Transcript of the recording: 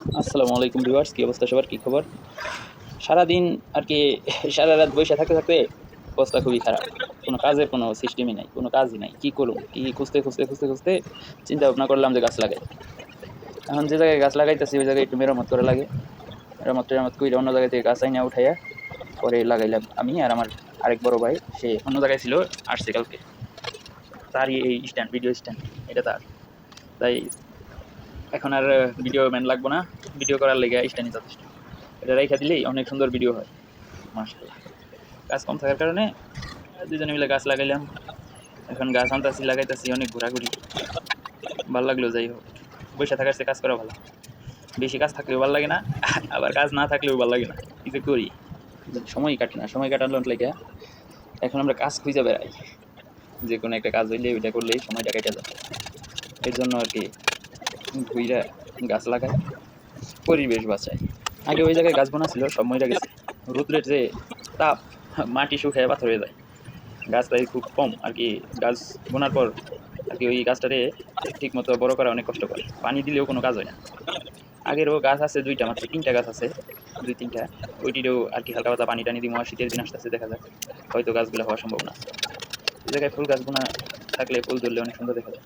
আসসালামু আলাইকুম ভিউয়ার্স, কি অবস্থা সবার, কি খবর? সারাদিন আর কি সারা রাত বইসা থাকতে থাকতে অবস্থা খুবই খারাপ। কোনো কাজের কোনো সিস্টেমই নাই, কোনো কাজই নাই। কি করুম? কি খুঁজতে চিন্তা ভাবনা করলাম যে গাছ লাগাই। এখন যে জায়গায় গাছ লাগাইতেছি ওই জায়গায় একটু মেরামত করা লাগে। মেরামত কইরা অন্য জায়গা থেকে গাছ আইনা উঠাইয়া পরে লাগাইলাম আমি আর আমার আরেক বড় ভাই। সে অন্য জায়গায় ছিল, আসছে কালকে। তারই এই স্ট্যান্ড, ভিডিও স্ট্যান্ড, এটা তার। তাই এখন আর ভিডিও ম্যান লাগবো না, ভিডিও করার লেগে স্ট্যান্ডই যথেষ্ট। এটা রাইখা দিলেই অনেক সুন্দর ভিডিও হয়, মাশাআল্লাহ। কাজ কম থাকার কারণে দুজনে মিলে গাছ লাগাইলাম। এখন গাছ আনতাছি, লাগাইতাছি, অনেক ঘোরাঘুরি, ভাল লাগলো। যাই হোক, বইসা থাকার চেয়ে কাজ করা ভালো। বেশি কাজ থাকলেও ভাল লাগে না, আবার কাজ না থাকলেও ভাল লাগে না। কি যে করি, সময় কাটে না। সময় কাটানোর লেগে এখন আমরা কাজ খুঁজে বেড়াই, যে কোনো একটা কাজ হইলে ওইটা করলেই সময়টা কেটে যায়। এর জন্য আর কি ঘুইরা গাছ লাগাই, পরিবেশ বাঁচাই। আগে ওই জায়গায় গাছ বোনা ছিল, সব মইরা গেছে। রৌদ্রের যে তাপ, মাটি শুকায় পাথর হয়ে যায়। গাছ তাই খুব কম আর কি। গাছ বোনার পর আর কি ওই গাছটারে ঠিক মতো বড় করা অনেক কষ্ট করে, পানি দিলেও কোনো কাজ হয় না। আগেরও গাছ আছে দুইটা, মাত্র তিনটা গাছ আছে, দুই তিনটা। ওইটিরও আর কি হালকা পাতা পানি টানি দিব। শীতের দিন আসতে আসতে দেখা যাক, হয়তো গাছগুলো হওয়ার সম্ভাবনা আছে। এই জায়গায় ফুল গাছ বোনা থাকলে ফুল ধরলে অনেক সুন্দর দেখা যায়।